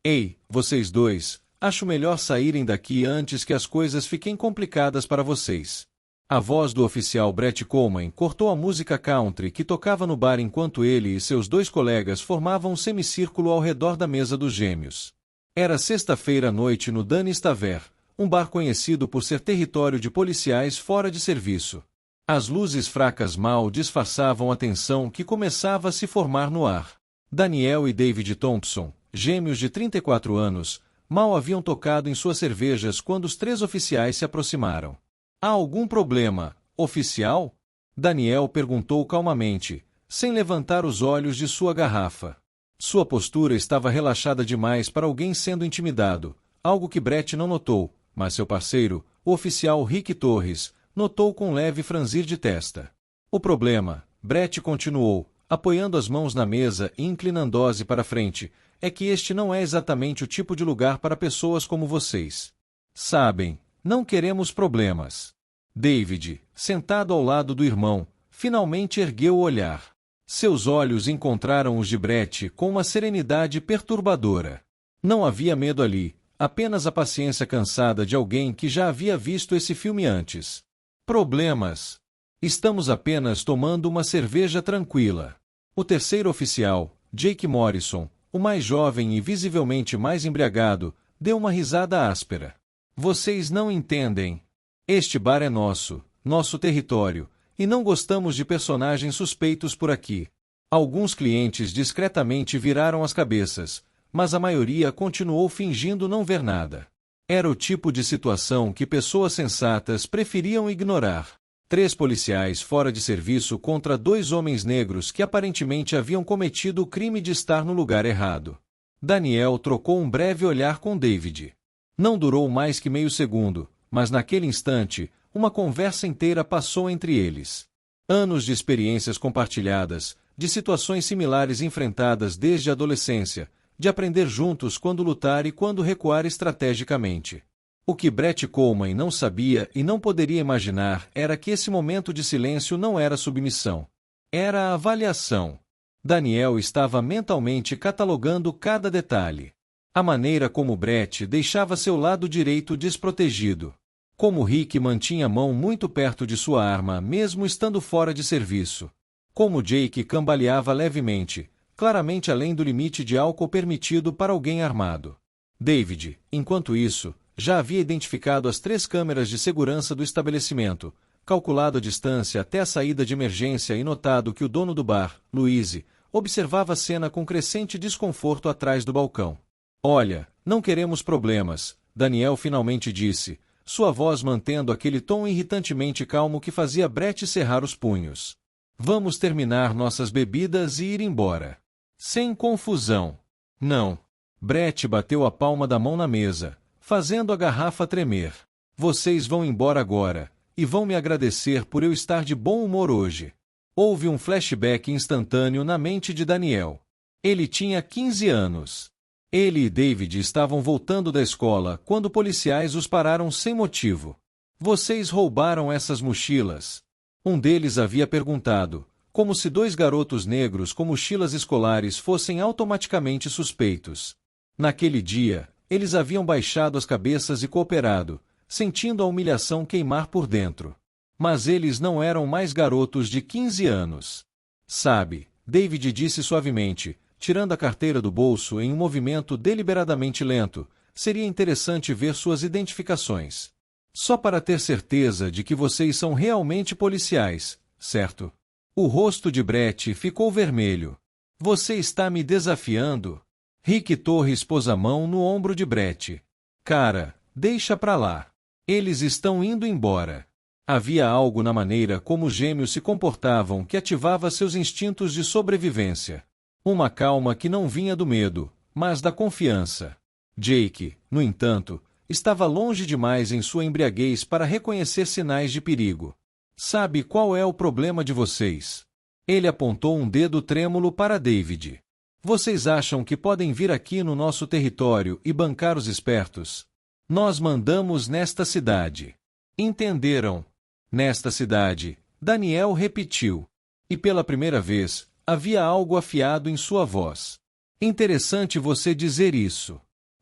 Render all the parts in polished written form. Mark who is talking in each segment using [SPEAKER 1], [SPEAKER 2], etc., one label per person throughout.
[SPEAKER 1] Ei, vocês dois, acho melhor saírem daqui antes que as coisas fiquem complicadas para vocês. A voz do oficial Brett Coleman cortou a música country que tocava no bar enquanto ele e seus dois colegas formavam um semicírculo ao redor da mesa dos gêmeos. Era sexta-feira à noite no Danny's Tavern, um bar conhecido por ser território de policiais fora de serviço. As luzes fracas mal disfarçavam a tensão que começava a se formar no ar. Daniel e David Thompson, gêmeos de 34 anos, mal haviam tocado em suas cervejas quando os três oficiais se aproximaram. Há algum problema, oficial? Daniel perguntou calmamente, sem levantar os olhos de sua garrafa. Sua postura estava relaxada demais para alguém sendo intimidado, algo que Brett não notou, mas seu parceiro, o oficial Rick Torres, notou com leve franzir de testa. O problema, Brett continuou, apoiando as mãos na mesa e inclinando-se para frente, é que este não é exatamente o tipo de lugar para pessoas como vocês. Sabem, não queremos problemas. David, sentado ao lado do irmão, finalmente ergueu o olhar. Seus olhos encontraram os de Brett com uma serenidade perturbadora. Não havia medo ali, apenas a paciência cansada de alguém que já havia visto esse filme antes. Problemas. Estamos apenas tomando uma cerveja tranquila. O terceiro oficial, Jake Morrison, o mais jovem e visivelmente mais embriagado, deu uma risada áspera. Vocês não entendem. Este bar é nosso território, e não gostamos de personagens suspeitos por aqui. Alguns clientes discretamente viraram as cabeças, mas a maioria continuou fingindo não ver nada. Era o tipo de situação que pessoas sensatas preferiam ignorar. 3 policiais fora de serviço contra 2 homens negros que aparentemente haviam cometido o crime de estar no lugar errado. Daniel trocou um breve olhar com David. Não durou mais que meio segundo, mas naquele instante, uma conversa inteira passou entre eles. Anos de experiências compartilhadas, de situações similares enfrentadas desde a adolescência, de aprender juntos quando lutar e quando recuar estrategicamente. O que Brett Coleman não sabia e não poderia imaginar era que esse momento de silêncio não era submissão. Era a avaliação. Daniel estava mentalmente catalogando cada detalhe. A maneira como Brett deixava seu lado direito desprotegido. Como Rick mantinha a mão muito perto de sua arma mesmo estando fora de serviço. Como Jake cambaleava levemente, claramente além do limite de álcool permitido para alguém armado. David, enquanto isso, já havia identificado as 3 câmeras de segurança do estabelecimento, calculado a distância até a saída de emergência e notado que o dono do bar, Louise, observava a cena com crescente desconforto atrás do balcão. Olha, não queremos problemas, Daniel finalmente disse, sua voz mantendo aquele tom irritantemente calmo que fazia Brett cerrar os punhos. Vamos terminar nossas bebidas e ir embora. Sem confusão. Não. Brett bateu a palma da mão na mesa, fazendo a garrafa tremer. Vocês vão embora agora, e vão me agradecer por eu estar de bom humor hoje. Houve um flashback instantâneo na mente de Daniel. Ele tinha 15 anos. Ele e David estavam voltando da escola quando policiais os pararam sem motivo. Vocês roubaram essas mochilas? Um deles havia perguntado, como se 2 garotos negros com mochilas escolares fossem automaticamente suspeitos. Naquele dia, eles haviam baixado as cabeças e cooperado, sentindo a humilhação queimar por dentro. Mas eles não eram mais garotos de 15 anos. Sabe, David disse suavemente, tirando a carteira do bolso em um movimento deliberadamente lento, seria interessante ver suas identificações. Só para ter certeza de que vocês são realmente policiais, certo? O rosto de Brett ficou vermelho. Você está me desafiando? Rick Torres pôs a mão no ombro de Brett. Cara, deixa pra lá. Eles estão indo embora. Havia algo na maneira como os gêmeos se comportavam que ativava seus instintos de sobrevivência. Uma calma que não vinha do medo, mas da confiança. Jake, no entanto, estava longe demais em sua embriaguez para reconhecer sinais de perigo. Sabe qual é o problema de vocês? Ele apontou um dedo trêmulo para David. Vocês acham que podem vir aqui no nosso território e bancar os espertos? Nós mandamos nesta cidade. Entenderam? Nesta cidade, Daniel repetiu. E pela primeira vez, havia algo afiado em sua voz. Interessante você dizer isso.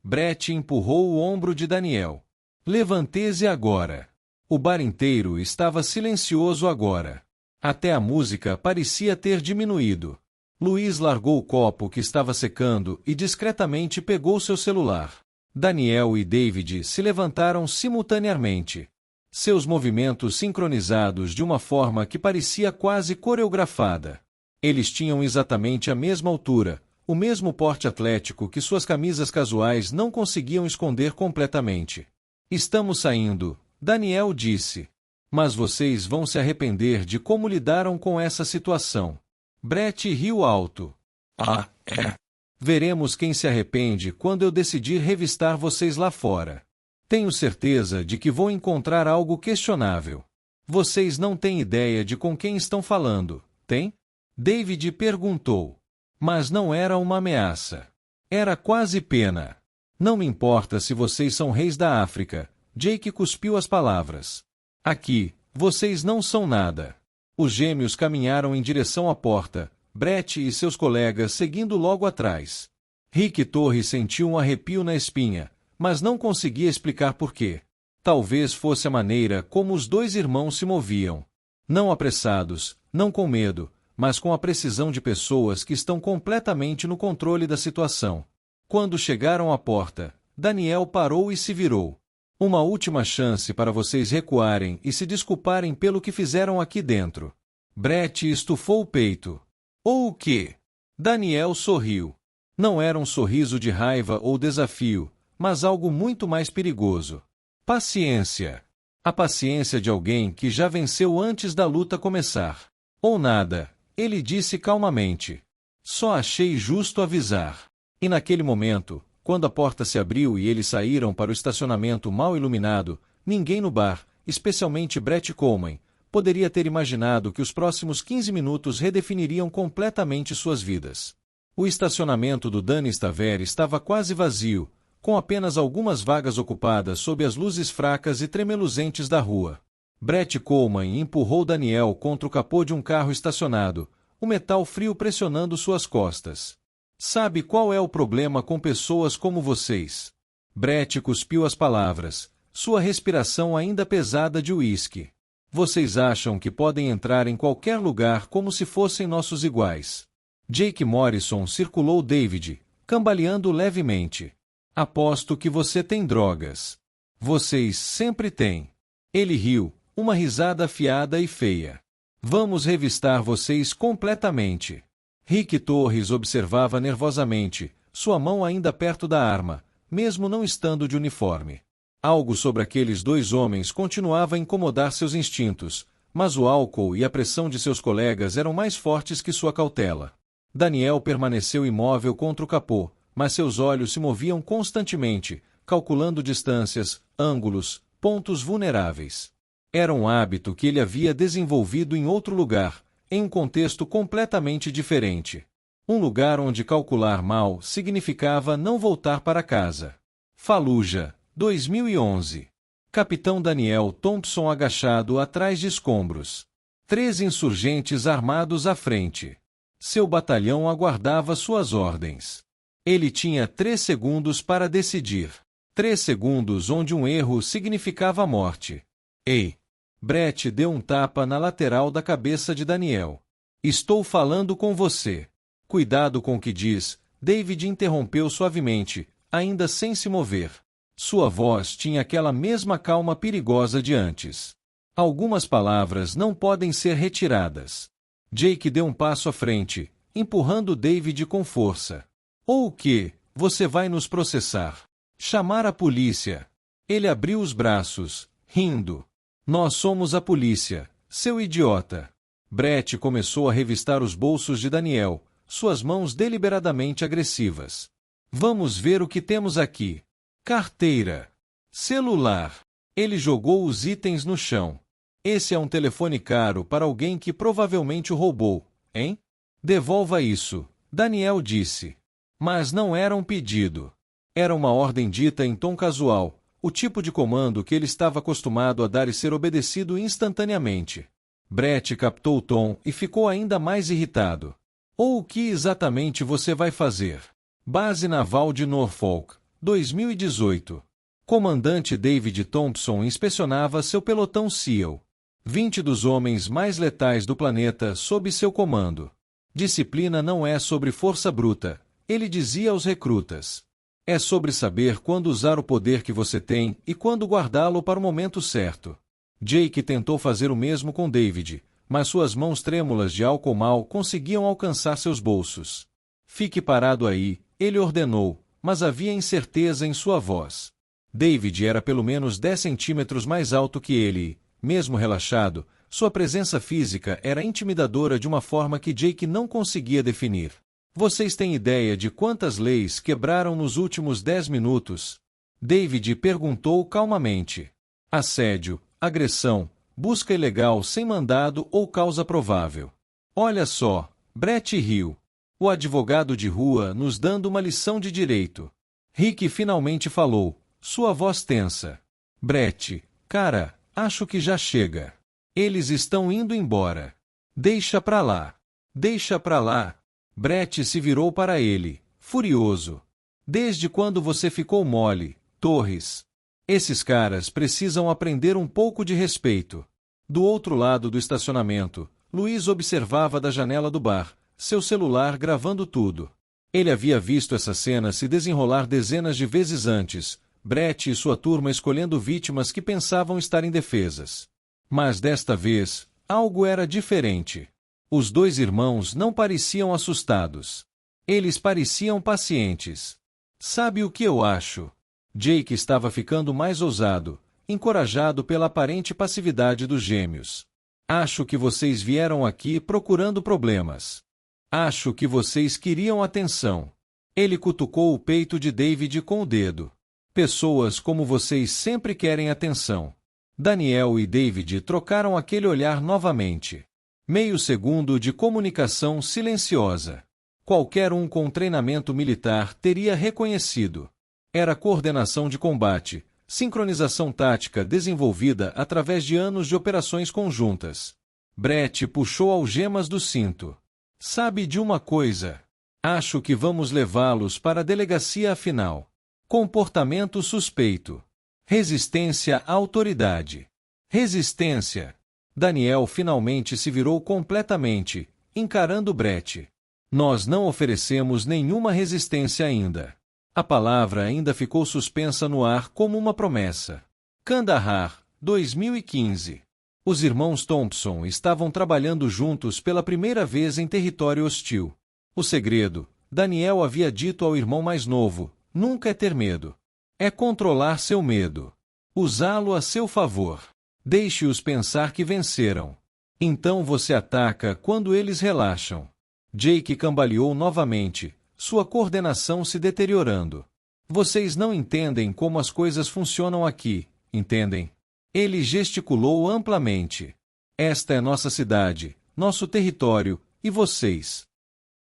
[SPEAKER 1] Brett empurrou o ombro de Daniel. Levante-se agora. O bar inteiro estava silencioso agora. Até a música parecia ter diminuído. Luiz largou o copo que estava secando e discretamente pegou seu celular. Daniel e David se levantaram simultaneamente. Seus movimentos sincronizados de uma forma que parecia quase coreografada. Eles tinham exatamente a mesma altura, o mesmo porte atlético que suas camisas casuais não conseguiam esconder completamente. Estamos saindo, Daniel disse. Mas vocês vão se arrepender de como lidaram com essa situação. Brett riu alto. Ah, é. Veremos quem se arrepende quando eu decidir revistar vocês lá fora. Tenho certeza de que vou encontrar algo questionável. Vocês não têm ideia de com quem estão falando, tem? David perguntou. Mas não era uma ameaça. Era quase pena. Não me importa se vocês são reis da África. Jake cuspiu as palavras. Aqui, vocês não são nada. Os gêmeos caminharam em direção à porta, Brett e seus colegas seguindo logo atrás. Rick Torres sentiu um arrepio na espinha, mas não conseguia explicar por quê. Talvez fosse a maneira como os dois irmãos se moviam. Não apressados, não com medo, mas com a precisão de pessoas que estão completamente no controle da situação. Quando chegaram à porta, Daniel parou e se virou. Uma última chance para vocês recuarem e se desculparem pelo que fizeram aqui dentro. Brett estufou o peito. Ou o quê? Daniel sorriu. Não era um sorriso de raiva ou desafio, mas algo muito mais perigoso. Paciência. A paciência de alguém que já venceu antes da luta começar. Ou nada, ele disse calmamente. Só achei justo avisar. E naquele momento, quando a porta se abriu e eles saíram para o estacionamento mal iluminado, ninguém no bar, especialmente Brett Coleman, poderia ter imaginado que os próximos 15 minutos redefiniriam completamente suas vidas. O estacionamento do Danny's Tavern estava quase vazio, com apenas algumas vagas ocupadas sob as luzes fracas e tremeluzentes da rua. Brett Coleman empurrou Daniel contra o capô de um carro estacionado, o metal frio pressionando suas costas. Sabe qual é o problema com pessoas como vocês? Brett cuspiu as palavras, sua respiração ainda pesada de uísque. Vocês acham que podem entrar em qualquer lugar como se fossem nossos iguais. Jake Morrison circulou David, cambaleando levemente. Aposto que você tem drogas. Vocês sempre têm. Ele riu, uma risada afiada e feia. Vamos revistar vocês completamente. Rick Torres observava nervosamente, sua mão ainda perto da arma, mesmo não estando de uniforme. Algo sobre aqueles dois homens continuava a incomodar seus instintos, mas o álcool e a pressão de seus colegas eram mais fortes que sua cautela. Daniel permaneceu imóvel contra o capô, mas seus olhos se moviam constantemente, calculando distâncias, ângulos, pontos vulneráveis. Era um hábito que ele havia desenvolvido em outro lugar, em um contexto completamente diferente. Um lugar onde calcular mal significava não voltar para casa. Fallujah, 2011. Capitão Daniel Thompson agachado atrás de escombros. 3 insurgentes armados à frente. Seu batalhão aguardava suas ordens. Ele tinha 3 segundos para decidir. 3 segundos onde um erro significava a morte. Ei! Brett deu um tapa na lateral da cabeça de Daniel. Estou falando com você. Cuidado com o que diz, David interrompeu suavemente, ainda sem se mover. Sua voz tinha aquela mesma calma perigosa de antes. Algumas palavras não podem ser retiradas. Jake deu um passo à frente, empurrando David com força. Ou o quê? Você vai nos processar. Chamar a polícia. Ele abriu os braços, rindo. Nós somos a polícia, seu idiota. Brett começou a revistar os bolsos de Daniel, suas mãos deliberadamente agressivas. Vamos ver o que temos aqui. Carteira. Celular. Ele jogou os itens no chão. Esse é um telefone caro para alguém que provavelmente o roubou, hein? Devolva isso, Daniel disse. Mas não era um pedido. Era uma ordem dita em tom casual, o tipo de comando que ele estava acostumado a dar e ser obedecido instantaneamente. Brett captou o tom e ficou ainda mais irritado. Ou o que exatamente você vai fazer? Base naval de Norfolk, 2018. Comandante David Thompson inspecionava seu pelotão SEAL. 20 dos homens mais letais do planeta sob seu comando. Disciplina não é sobre força bruta, ele dizia aos recrutas. É sobre saber quando usar o poder que você tem e quando guardá-lo para o momento certo. Jake tentou fazer o mesmo com David, mas suas mãos trêmulas de álcool mal conseguiam alcançar seus bolsos. Fique parado aí, ele ordenou, mas havia incerteza em sua voz. David era pelo menos 10 centímetros mais alto que ele e, mesmo relaxado, sua presença física era intimidadora de uma forma que Jake não conseguia definir. Vocês têm ideia de quantas leis quebraram nos últimos 10 minutos? David perguntou calmamente. Assédio, agressão, busca ilegal sem mandado ou causa provável. Olha só, Brett riu. O advogado de rua nos dando uma lição de direito. Rick finalmente falou, sua voz tensa. Brett, cara, acho que já chega. Eles estão indo embora. Deixa pra lá. Deixa pra lá. Brett se virou para ele, furioso. Desde quando você ficou mole, Torres? Esses caras precisam aprender um pouco de respeito. Do outro lado do estacionamento, Luiz observava da janela do bar, seu celular gravando tudo. Ele havia visto essa cena se desenrolar dezenas de vezes antes, Brett e sua turma escolhendo vítimas que pensavam estar indefesas. Mas desta vez, algo era diferente. Os dois irmãos não pareciam assustados. Eles pareciam pacientes. Sabe o que eu acho? Jake estava ficando mais ousado, encorajado pela aparente passividade dos gêmeos. Acho que vocês vieram aqui procurando problemas. Acho que vocês queriam atenção. Ele cutucou o peito de David com o dedo. Pessoas como vocês sempre querem atenção. Daniel e David trocaram aquele olhar novamente. Meio segundo de comunicação silenciosa. Qualquer um com treinamento militar teria reconhecido. Era coordenação de combate, sincronização tática desenvolvida através de anos de operações conjuntas. Brett puxou algemas do cinto. Sabe de uma coisa? Acho que vamos levá-los para a delegacia afinal. Comportamento suspeito. Resistência à autoridade. Resistência. Daniel finalmente se virou completamente, encarando Brett. Nós não oferecemos nenhuma resistência ainda. A palavra ainda ficou suspensa no ar como uma promessa. Kandahar, 2015. Os irmãos Thompson estavam trabalhando juntos pela primeira vez em território hostil. O segredo, Daniel havia dito ao irmão mais novo, nunca é ter medo. É controlar seu medo. Usá-lo a seu favor. Deixe-os pensar que venceram. Então você ataca quando eles relaxam. Jake cambaleou novamente, sua coordenação se deteriorando. Vocês não entendem como as coisas funcionam aqui, entendem? Ele gesticulou amplamente. Esta é nossa cidade, nosso território, e vocês?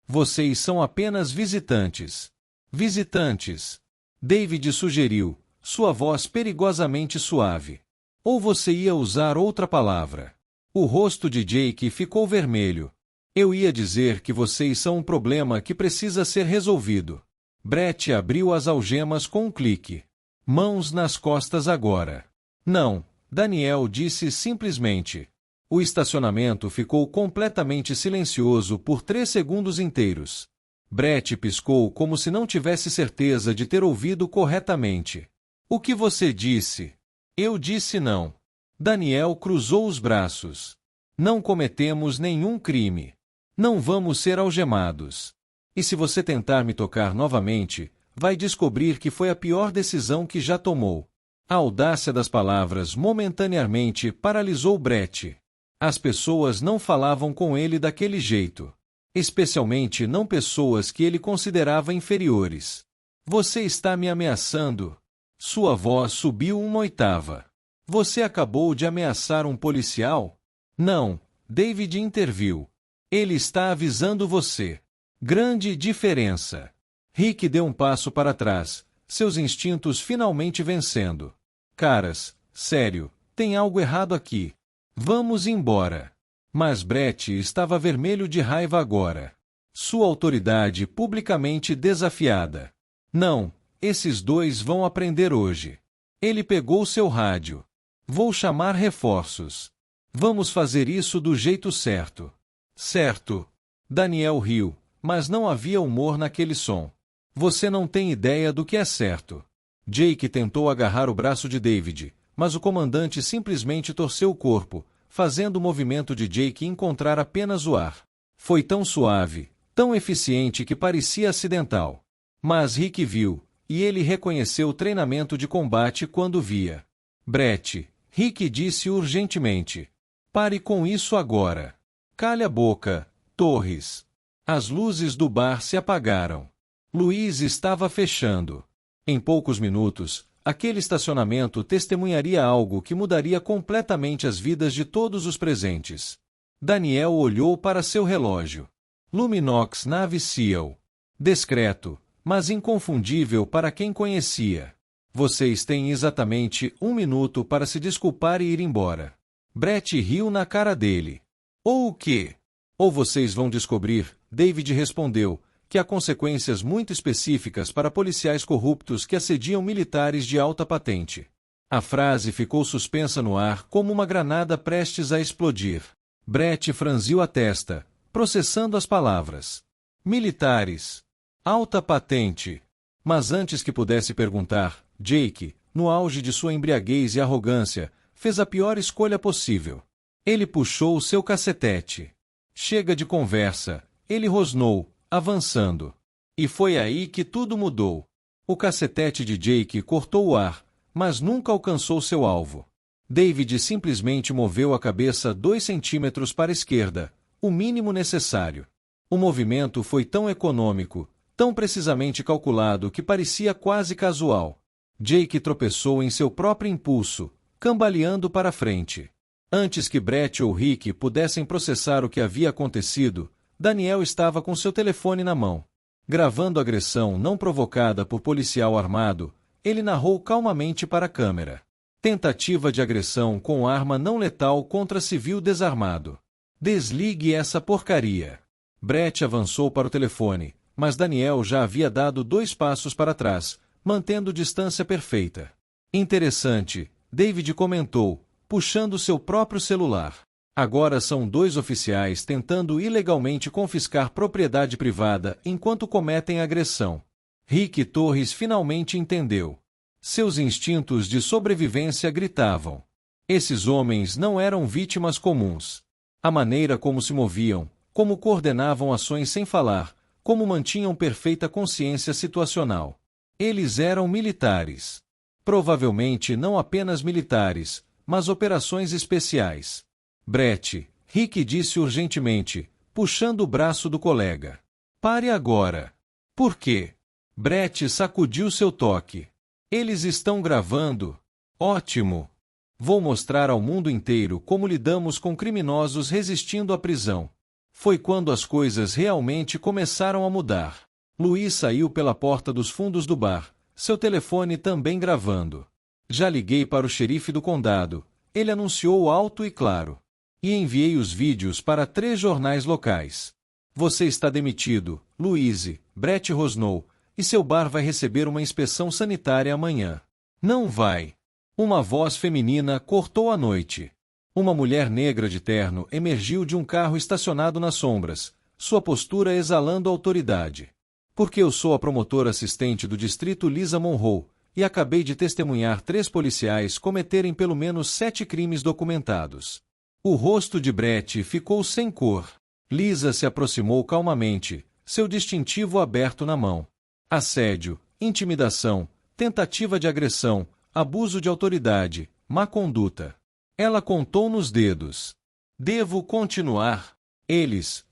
[SPEAKER 1] Vocês são apenas visitantes. Visitantes. David sugeriu, sua voz perigosamente suave. Ou você ia usar outra palavra. O rosto de Jake ficou vermelho. Eu ia dizer que vocês são um problema que precisa ser resolvido. Brett abriu as algemas com um clique. Mãos nas costas agora. Não, Daniel disse simplesmente. O estacionamento ficou completamente silencioso por 3 segundos inteiros. Brett piscou como se não tivesse certeza de ter ouvido corretamente. O que você disse? Eu disse não. Daniel cruzou os braços. Não cometemos nenhum crime. Não vamos ser algemados. E se você tentar me tocar novamente, vai descobrir que foi a pior decisão que já tomou. A audácia das palavras momentaneamente paralisou Brett. As pessoas não falavam com ele daquele jeito. Especialmente não pessoas que ele considerava inferiores. Você está me ameaçando? Sua voz subiu uma oitava. Você acabou de ameaçar um policial? Não, David interviu. Ele está avisando você. Grande diferença. Rick deu um passo para trás, seus instintos finalmente vencendo. Caras, sério, tem algo errado aqui. Vamos embora. Mas Brett estava vermelho de raiva agora. Sua autoridade publicamente desafiada. Não, Esses dois vão aprender hoje. Ele pegou seu rádio. Vou chamar reforços. Vamos fazer isso do jeito certo. Certo. Daniel riu, mas não havia humor naquele som. Você não tem ideia do que é certo. Jake tentou agarrar o braço de David, mas o comandante simplesmente torceu o corpo, fazendo o movimento de Jake encontrar apenas o ar. Foi tão suave, tão eficiente que parecia acidental. Mas Rick viu, e ele reconheceu o treinamento de combate quando via. Brett, Rick disse urgentemente. Pare com isso agora. Cale a boca, Torres. As luzes do bar se apagaram. Luiz estava fechando. Em poucos minutos, aquele estacionamento testemunharia algo que mudaria completamente as vidas de todos os presentes. Daniel olhou para seu relógio. Luminox nave Seal. Discreto, mas inconfundível para quem conhecia. Vocês têm exatamente 1 minuto para se desculpar e ir embora. Brett riu na cara dele. Ou o quê? Ou vocês vão descobrir, David respondeu, que há consequências muito específicas para policiais corruptos que assediam militares de alta patente. A frase ficou suspensa no ar como uma granada prestes a explodir. Brett franziu a testa, processando as palavras. Militares. Alta patente. Mas antes que pudesse perguntar, Jake, no auge de sua embriaguez e arrogância, fez a pior escolha possível. Ele puxou o seu cacetete. Chega de conversa, ele rosnou, avançando. E foi aí que tudo mudou. O cacetete de Jake cortou o ar, mas nunca alcançou seu alvo. David simplesmente moveu a cabeça 2 centímetros para a esquerda, o mínimo necessário. O movimento foi tão econômico, tão precisamente calculado que parecia quase casual. Jake tropeçou em seu próprio impulso, cambaleando para frente. Antes que Brett ou Rick pudessem processar o que havia acontecido, Daniel estava com seu telefone na mão. Gravando a agressão não provocada por policial armado, ele narrou calmamente para a câmera. Tentativa de agressão com arma não letal contra civil desarmado. Desligue essa porcaria. Brett avançou para o telefone, mas Daniel já havia dado 2 passos para trás, mantendo distância perfeita. Interessante, David comentou, puxando seu próprio celular. Agora são 2 oficiais tentando ilegalmente confiscar propriedade privada enquanto cometem agressão. Rick Torres finalmente entendeu. Seus instintos de sobrevivência gritavam. Esses homens não eram vítimas comuns. A maneira como se moviam, como coordenavam ações sem falar, como mantinham perfeita consciência situacional. Eles eram militares. Provavelmente não apenas militares, mas operações especiais. Brett, Rick disse urgentemente, puxando o braço do colega. Pare agora. Por quê? Brett sacudiu seu toque. Eles estão gravando. Ótimo. Vou mostrar ao mundo inteiro como lidamos com criminosos resistindo à prisão. Foi quando as coisas realmente começaram a mudar. Luiz saiu pela porta dos fundos do bar, seu telefone também gravando. Já liguei para o xerife do condado, ele anunciou alto e claro. E enviei os vídeos para 3 jornais locais. Você está demitido, Louise, Brett rosnou, e seu bar vai receber uma inspeção sanitária amanhã. Não vai. Uma voz feminina cortou a noite. Uma mulher negra de terno emergiu de um carro estacionado nas sombras, sua postura exalando autoridade. Porque eu sou a promotora assistente do distrito Lisa Monroe, e acabei de testemunhar 3 policiais cometerem pelo menos 7 crimes documentados. O rosto de Brett ficou sem cor. Lisa se aproximou calmamente, seu distintivo aberto na mão. Assédio, intimidação, tentativa de agressão, abuso de autoridade, má conduta. Ela contou nos dedos. Devo continuar? Eles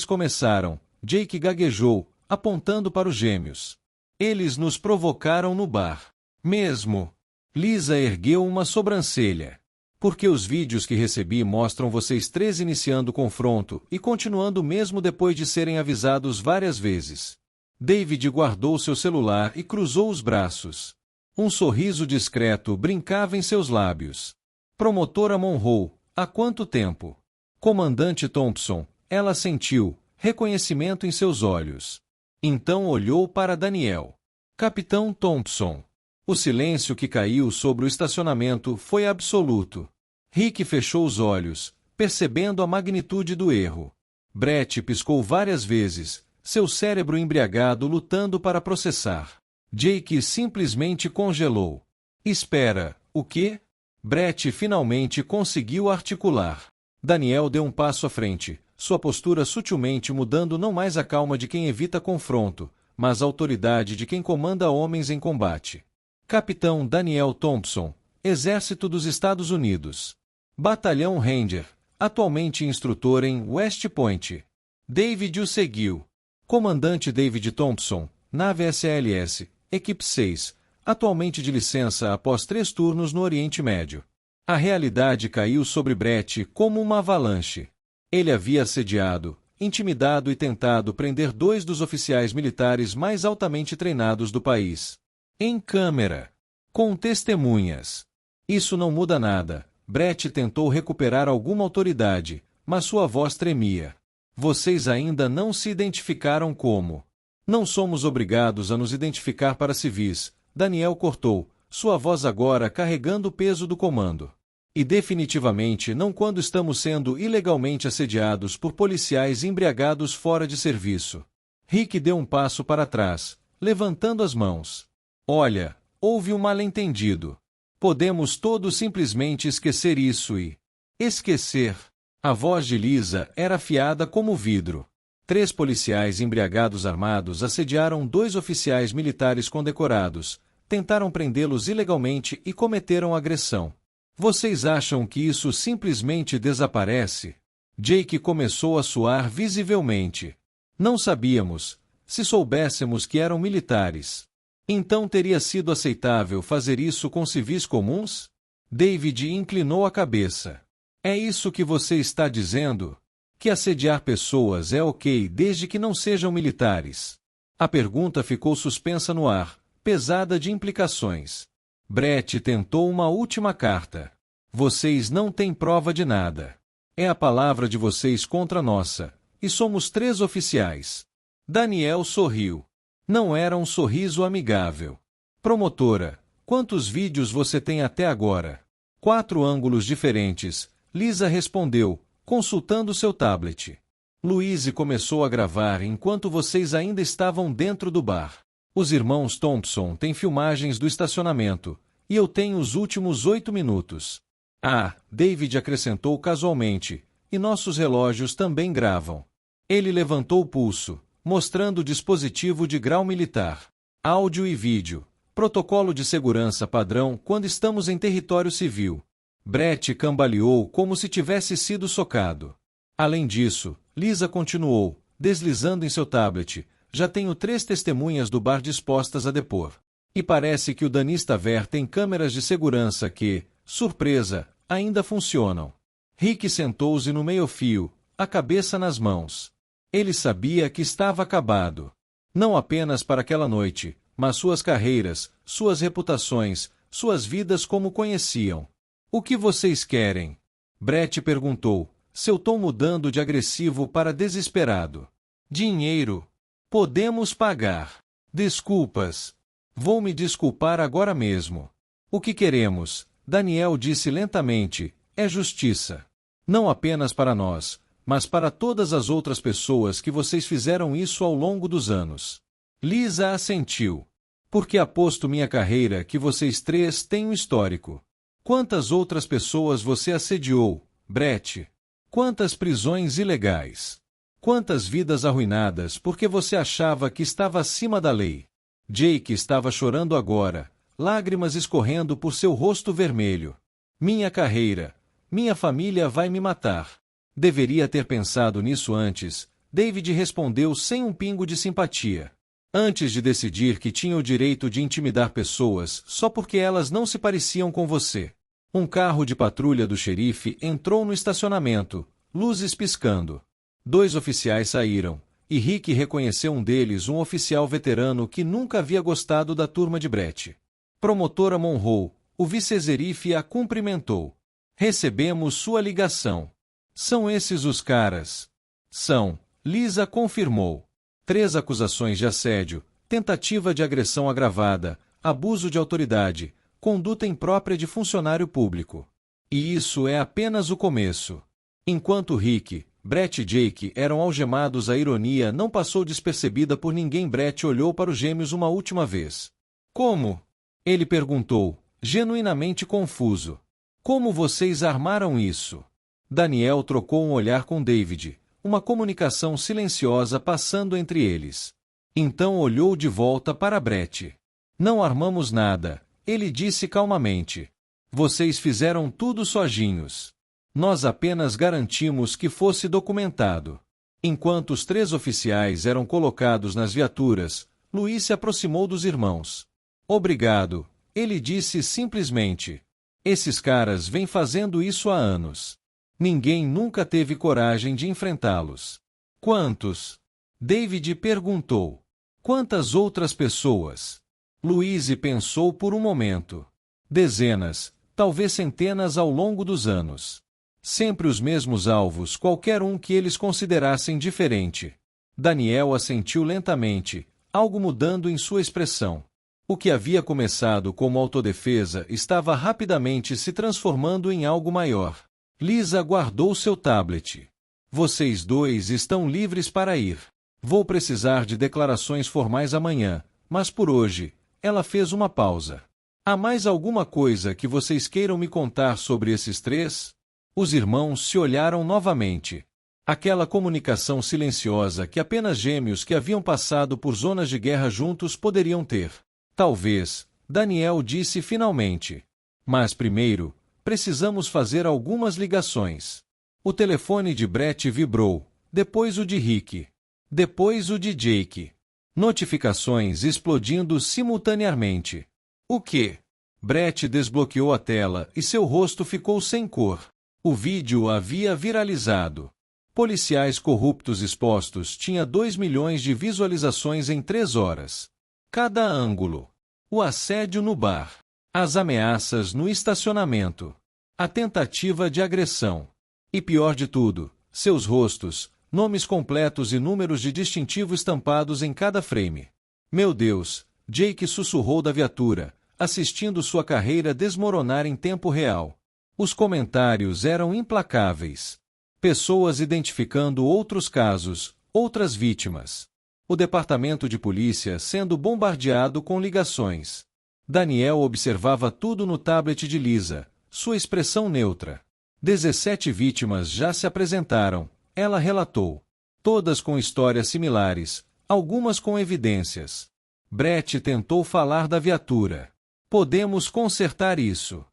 [SPEAKER 1] começaram, Jake gaguejou, apontando para os gêmeos. Eles nos provocaram no bar. Mesmo. Lisa ergueu uma sobrancelha. Porque os vídeos que recebi mostram vocês 3 iniciando o confronto e continuando mesmo depois de serem avisados várias vezes. David guardou seu celular e cruzou os braços. Um sorriso discreto brincava em seus lábios. Promotora Monroe, há quanto tempo? Comandante Thompson, ela sentiu, reconhecimento em seus olhos. Então olhou para Daniel. Capitão Thompson. O silêncio que caiu sobre o estacionamento foi absoluto. Rick fechou os olhos, percebendo a magnitude do erro. Brett piscou várias vezes, seu cérebro embriagado lutando para processar. Jake simplesmente congelou. Espera, o quê? Brett finalmente conseguiu articular. Daniel deu um passo à frente, sua postura sutilmente mudando não mais a calma de quem evita confronto, mas a autoridade de quem comanda homens em combate. Capitão Daniel Thompson, Exército dos Estados Unidos. Batalhão Ranger, atualmente instrutor em West Point. David o seguiu. Comandante David Thompson, nave SLS, Equipe 6, atualmente de licença após 3 turnos no Oriente Médio. A realidade caiu sobre Brett como uma avalanche. Ele havia assediado, intimidado e tentado prender 2 dos oficiais militares mais altamente treinados do país. Em câmera. Com testemunhas. Isso não muda nada. Brett tentou recuperar alguma autoridade, mas sua voz tremia. Vocês ainda não se identificaram como. Não somos obrigados a nos identificar para civis, Daniel cortou, sua voz agora carregando o peso do comando. E definitivamente não quando estamos sendo ilegalmente assediados por policiais embriagados fora de serviço. Rick deu um passo para trás, levantando as mãos. Olha, houve um mal-entendido. Podemos todos simplesmente esquecer isso e... Esquecer. A voz de Lisa era afiada como vidro. 3 policiais embriagados armados assediaram 2 oficiais militares condecorados, tentaram prendê-los ilegalmente e cometeram agressão. Vocês acham que isso simplesmente desaparece? Jake começou a suar visivelmente. Não sabíamos. Se soubéssemos que eram militares. Então teria sido aceitável fazer isso com civis comuns? David inclinou a cabeça. É isso que você está dizendo? Que assediar pessoas é ok desde que não sejam militares? A pergunta ficou suspensa no ar, pesada de implicações. Brett tentou uma última carta. Vocês não têm prova de nada. É a palavra de vocês contra a nossa, e somos 3 oficiais. Daniel sorriu. Não era um sorriso amigável. Promotora, quantos vídeos você tem até agora? 4 ângulos diferentes, Lisa respondeu, consultando seu tablet. Louise começou a gravar enquanto vocês ainda estavam dentro do bar. Os irmãos Thompson têm filmagens do estacionamento, e eu tenho os últimos 8 minutos. Ah, David acrescentou casualmente, e nossos relógios também gravam. Ele levantou o pulso, mostrando o dispositivo de grau militar. Áudio e vídeo. Protocolo de segurança padrão quando estamos em território civil. Brett cambaleou como se tivesse sido socado. Além disso, Lisa continuou, deslizando em seu tablet. Já tenho 3 testemunhas do bar dispostas a depor. E parece que o Danista Ver tem câmeras de segurança que, surpresa, ainda funcionam. Rick sentou-se no meio-fio, a cabeça nas mãos. Ele sabia que estava acabado. Não apenas para aquela noite, mas suas carreiras, suas reputações, suas vidas como conheciam. O que vocês querem? Brett perguntou, seu tom mudando de agressivo para desesperado. Dinheiro. Podemos pagar. Desculpas. Vou me desculpar agora mesmo. O que queremos, Daniel disse lentamente, é justiça. Não apenas para nós, mas para todas as outras pessoas que vocês fizeram isso ao longo dos anos. Lisa assentiu. Porque aposto minha carreira que vocês 3 têm um histórico. Quantas outras pessoas você assediou, Brett? Quantas prisões ilegais? Quantas vidas arruinadas porque você achava que estava acima da lei? Jake estava chorando agora, lágrimas escorrendo por seu rosto vermelho. Minha carreira, minha família vai me matar. Deveria ter pensado nisso antes, David respondeu sem um pingo de simpatia. Antes de decidir que tinha o direito de intimidar pessoas só porque elas não se pareciam com você. Um carro de patrulha do xerife entrou no estacionamento, luzes piscando. 2 oficiais saíram, e Rick reconheceu um deles, um oficial veterano que nunca havia gostado da turma de Brett. Promotora Monroe, o vice-xerife a cumprimentou. Recebemos sua ligação. São esses os caras? São, Lisa confirmou. 3 acusações de assédio, tentativa de agressão agravada, abuso de autoridade, conduta imprópria de funcionário público. E isso é apenas o começo. Enquanto Rick, Brett e Jake eram algemados, a ironia não passou despercebida por ninguém. Brett olhou para os gêmeos uma última vez. Como? Ele perguntou, genuinamente confuso. Como vocês armaram isso? Daniel trocou um olhar com David, uma comunicação silenciosa passando entre eles. Então olhou de volta para Brett. Não armamos nada, ele disse calmamente. Vocês fizeram tudo sozinhos. Nós apenas garantimos que fosse documentado. Enquanto os 3 oficiais eram colocados nas viaturas, Luiz se aproximou dos irmãos. Obrigado, ele disse simplesmente. Esses caras vêm fazendo isso há anos. Ninguém nunca teve coragem de enfrentá-los. Quantos? David perguntou. Quantas outras pessoas? Luiz pensou por um momento. Dezenas, talvez centenas ao longo dos anos. Sempre os mesmos alvos, qualquer um que eles considerassem diferente. Daniel assentiu lentamente, algo mudando em sua expressão. O que havia começado como autodefesa estava rapidamente se transformando em algo maior. Lisa guardou seu tablet. Vocês 2 estão livres para ir. Vou precisar de declarações formais amanhã, mas por hoje, ela fez uma pausa. Há mais alguma coisa que vocês queiram me contar sobre esses 3? Os irmãos se olharam novamente. Aquela comunicação silenciosa que apenas gêmeos que haviam passado por zonas de guerra juntos poderiam ter. Talvez, Daniel disse finalmente. Mas primeiro, precisamos fazer algumas ligações. O telefone de Brett vibrou, depois o de Rick. Depois o de Jake. Notificações explodindo simultaneamente. O quê? Brett desbloqueou a tela e seu rosto ficou sem cor. O vídeo havia viralizado. Policiais corruptos expostos tinha 2 milhões de visualizações em 3 horas. Cada ângulo. O assédio no bar. As ameaças no estacionamento. A tentativa de agressão. E pior de tudo, seus rostos, nomes completos e números de distintivo estampados em cada frame. Meu Deus, Jake sussurrou da viatura, assistindo sua carreira desmoronar em tempo real. Os comentários eram implacáveis. Pessoas identificando outros casos, outras vítimas. O departamento de polícia sendo bombardeado com ligações. Daniel observava tudo no tablet de Lisa, sua expressão neutra. 17 vítimas já se apresentaram, ela relatou. Todas com histórias similares, algumas com evidências. Brett tentou falar da viatura. Podemos consertar isso.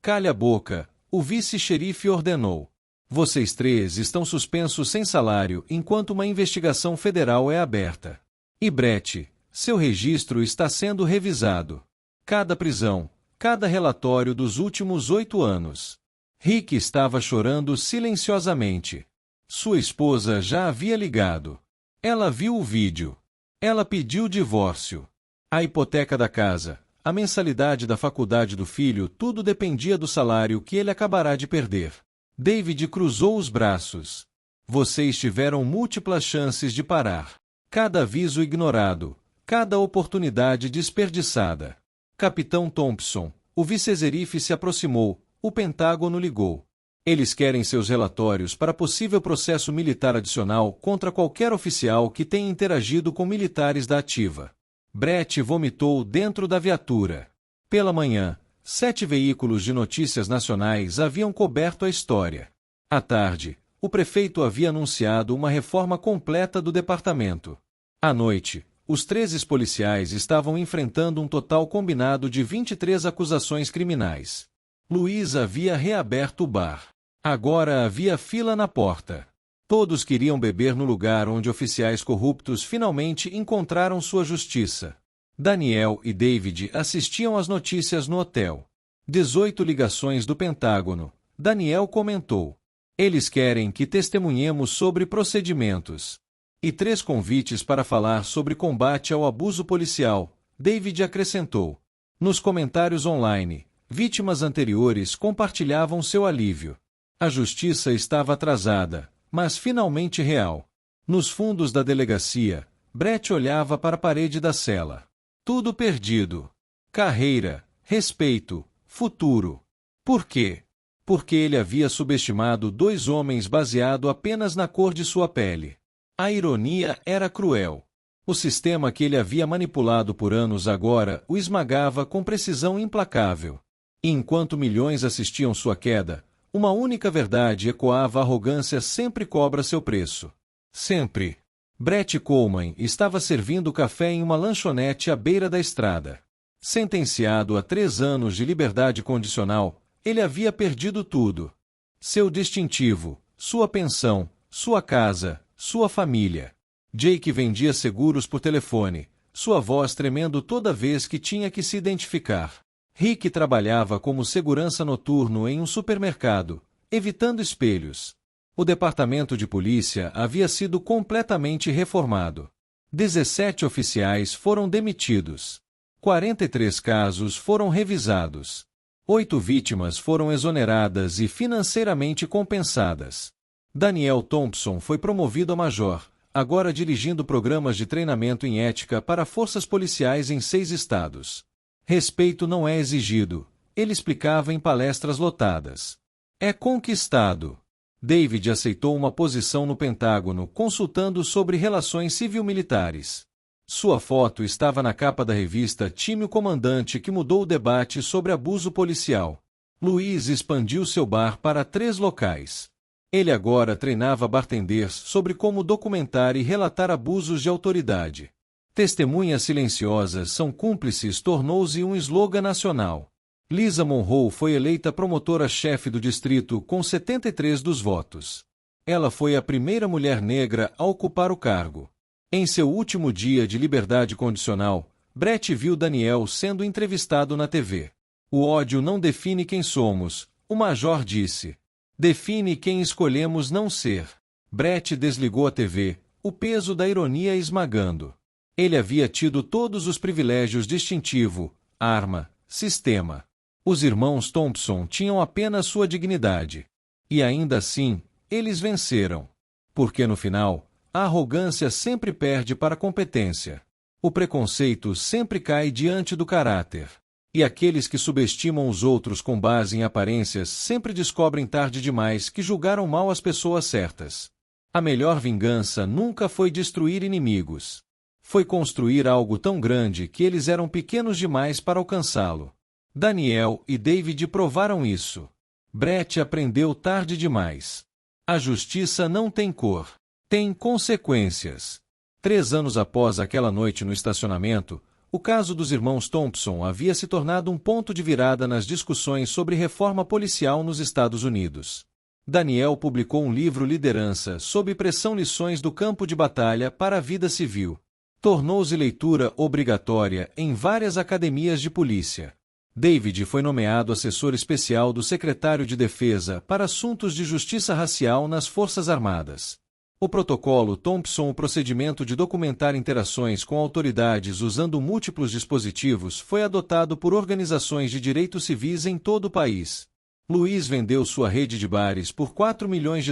[SPEAKER 1] Calha a boca, o vice-xerife ordenou. Vocês 3 estão suspensos sem salário enquanto uma investigação federal é aberta. E Brett, seu registro está sendo revisado. Cada prisão, cada relatório dos últimos 8 anos. Rick estava chorando silenciosamente. Sua esposa já havia ligado. Ela viu o vídeo. Ela pediu o divórcio. A hipoteca da casa, a mensalidade da faculdade do filho, tudo dependia do salário que ele acabará de perder. David cruzou os braços. Vocês tiveram múltiplas chances de parar. Cada aviso ignorado, cada oportunidade desperdiçada. Capitão Thompson, o vice-xerife se aproximou, o Pentágono ligou. Eles querem seus relatórios para possível processo militar adicional contra qualquer oficial que tenha interagido com militares da ativa. Brett vomitou dentro da viatura. Pela manhã, 7 veículos de notícias nacionais haviam coberto a história. À tarde, o prefeito havia anunciado uma reforma completa do departamento. À noite, os 13 policiais estavam enfrentando um total combinado de 23 acusações criminais. Luiz havia reaberto o bar. Agora havia fila na porta. Todos queriam beber no lugar onde oficiais corruptos finalmente encontraram sua justiça. Daniel e David assistiam às notícias no hotel. 18 ligações do Pentágono, Daniel comentou. Eles querem que testemunhemos sobre procedimentos. E 3 convites para falar sobre combate ao abuso policial, David acrescentou. Nos comentários online, vítimas anteriores compartilhavam seu alívio. A justiça estava atrasada, mas finalmente real. Nos fundos da delegacia, Brett olhava para a parede da cela. Tudo perdido. Carreira, respeito, futuro. Por quê? Porque ele havia subestimado dois homens baseado apenas na cor de sua pele. A ironia era cruel. O sistema que ele havia manipulado por anos agora o esmagava com precisão implacável. E enquanto milhões assistiam sua queda, uma única verdade ecoava: a arrogância sempre cobra seu preço. Sempre. Brett Coleman estava servindo café em uma lanchonete à beira da estrada. Sentenciado a 3 anos de liberdade condicional, ele havia perdido tudo. Seu distintivo, sua pensão, sua casa, sua família. Jake vendia seguros por telefone, sua voz tremendo toda vez que tinha que se identificar. Rick trabalhava como segurança noturno em um supermercado, evitando espelhos. O departamento de polícia havia sido completamente reformado. 17 oficiais foram demitidos. 43 casos foram revisados. 8 vítimas foram exoneradas e financeiramente compensadas. Daniel Thompson foi promovido a major, agora dirigindo programas de treinamento em ética para forças policiais em 6 estados. Respeito não é exigido, ele explicava em palestras lotadas. É conquistado. David aceitou uma posição no Pentágono consultando sobre relações civil-militares. Sua foto estava na capa da revista Time o Comandante, que mudou o debate sobre abuso policial. Luiz expandiu seu bar para 3 locais. Ele agora treinava bartenders sobre como documentar e relatar abusos de autoridade. Testemunhas silenciosas são cúmplices tornou-se um slogan nacional. Lisa Monroe foi eleita promotora-chefe do distrito com 73 dos votos. Ela foi a primeira mulher negra a ocupar o cargo. Em seu último dia de liberdade condicional, Brett viu Daniel sendo entrevistado na TV. O ódio não define quem somos, o major disse. Define quem escolhemos não ser. Brett desligou a TV, o peso da ironia esmagando. Ele havia tido todos os privilégios: distintivo, arma, sistema. Os irmãos Thompson tinham apenas sua dignidade. E ainda assim, eles venceram. Porque no final, a arrogância sempre perde para a competência. O preconceito sempre cai diante do caráter. E aqueles que subestimam os outros com base em aparências sempre descobrem tarde demais que julgaram mal as pessoas certas. A melhor vingança nunca foi destruir inimigos. Foi construir algo tão grande que eles eram pequenos demais para alcançá-lo. Daniel e David provaram isso. Brett aprendeu tarde demais. A justiça não tem cor. Tem consequências. 3 anos após aquela noite no estacionamento, o caso dos irmãos Thompson havia se tornado um ponto de virada nas discussões sobre reforma policial nos Estados Unidos. Daniel publicou um livro, Liderança sob Pressão: Lições do Campo de Batalha para a Vida Civil. Tornou-se leitura obrigatória em várias academias de polícia. David foi nomeado assessor especial do secretário de Defesa para assuntos de justiça racial nas Forças Armadas. O protocolo Thompson, o procedimento de documentar interações com autoridades usando múltiplos dispositivos, foi adotado por organizações de direitos civis em todo o país. Luiz vendeu sua rede de bares por $4 milhões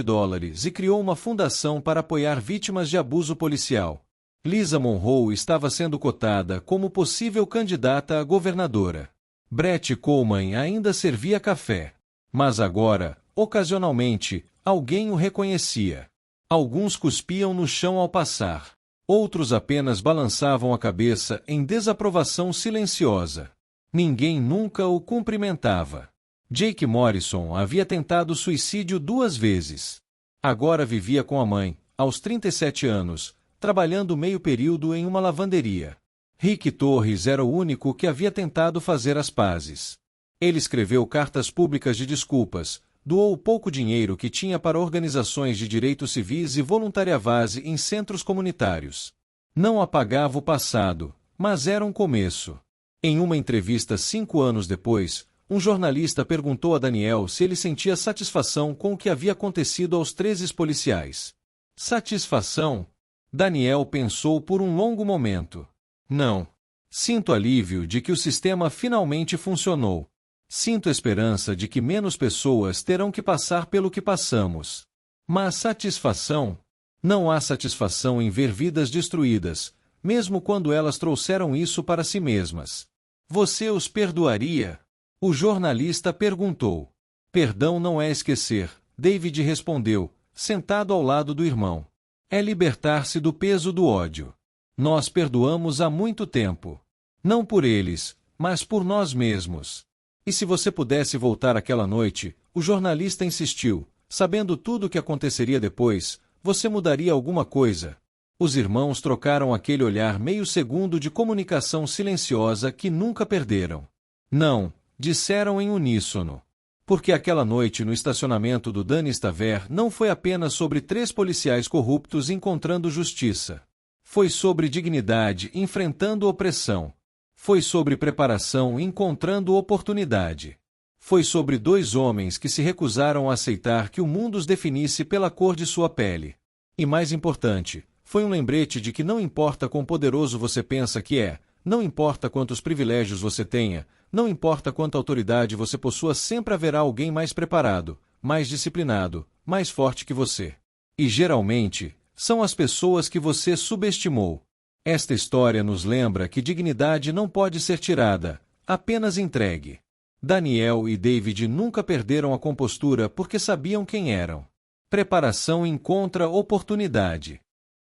[SPEAKER 1] e criou uma fundação para apoiar vítimas de abuso policial. Lisa Monroe estava sendo cotada como possível candidata a governadora. Brett Coleman ainda servia café. Mas agora, ocasionalmente, alguém o reconhecia. Alguns cuspiam no chão ao passar. Outros apenas balançavam a cabeça em desaprovação silenciosa. Ninguém nunca o cumprimentava. Jake Morrison havia tentado suicídio 2 vezes. Agora vivia com a mãe, aos 37 anos, trabalhando meio período em uma lavanderia. Rick Torres era o único que havia tentado fazer as pazes. Ele escreveu cartas públicas de desculpas, doou o pouco dinheiro que tinha para organizações de direitos civis e voluntariava-se em centros comunitários. Não apagava o passado, mas era um começo. Em uma entrevista 5 anos depois, um jornalista perguntou a Daniel se ele sentia satisfação com o que havia acontecido aos 13 policiais. Satisfação? Daniel pensou por um longo momento. Não. Sinto alívio de que o sistema finalmente funcionou. Sinto esperança de que menos pessoas terão que passar pelo que passamos. Mas satisfação? Não há satisfação em ver vidas destruídas, mesmo quando elas trouxeram isso para si mesmas. Você os perdoaria? O jornalista perguntou. Perdão não é esquecer, David respondeu, sentado ao lado do irmão. É libertar-se do peso do ódio. Nós perdoamos há muito tempo. Não por eles, mas por nós mesmos. E se você pudesse voltar àquela noite, o jornalista insistiu, sabendo tudo o que aconteceria depois, você mudaria alguma coisa? Os irmãos trocaram aquele olhar meio segundo de comunicação silenciosa que nunca perderam. Não, disseram em uníssono. Porque aquela noite no estacionamento do Danis Taver não foi apenas sobre 3 policiais corruptos encontrando justiça. Foi sobre dignidade enfrentando opressão. Foi sobre preparação encontrando oportunidade. Foi sobre 2 homens que se recusaram a aceitar que o mundo os definisse pela cor de sua pele. E mais importante, foi um lembrete de que não importa quão poderoso você pensa que é, não importa quantos privilégios você tenha, não importa quanta autoridade você possua, sempre haverá alguém mais preparado, mais disciplinado, mais forte que você. E geralmente, são as pessoas que você subestimou. Esta história nos lembra que dignidade não pode ser tirada, apenas entregue. Daniel e David nunca perderam a compostura porque sabiam quem eram. Preparação encontra oportunidade.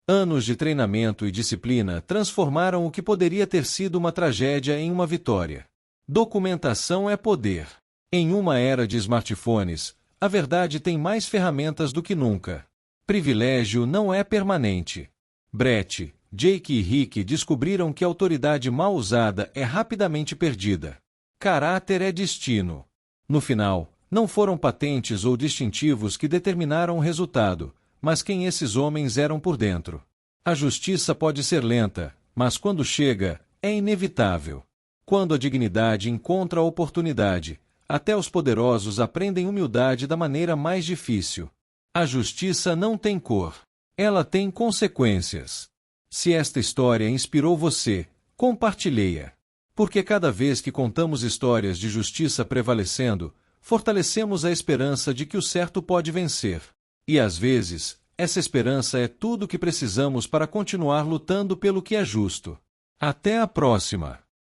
[SPEAKER 1] Anos de treinamento e disciplina transformaram o que poderia ter sido uma tragédia em uma vitória. Documentação é poder. Em uma era de smartphones, a verdade tem mais ferramentas do que nunca. Privilégio não é permanente. Brett, Jake e Rick descobriram que a autoridade mal usada é rapidamente perdida. Caráter é destino. No final, não foram patentes ou distintivos que determinaram o resultado, mas quem esses homens eram por dentro. A justiça pode ser lenta, mas quando chega, é inevitável. Quando a dignidade encontra a oportunidade, até os poderosos aprendem humildade da maneira mais difícil. A justiça não tem cor. Ela tem consequências. Se esta história inspirou você, compartilhe-a. Porque cada vez que contamos histórias de justiça prevalecendo, fortalecemos a esperança de que o certo pode vencer. E às vezes, essa esperança é tudo o que precisamos para continuar lutando pelo que é justo. Até a próxima!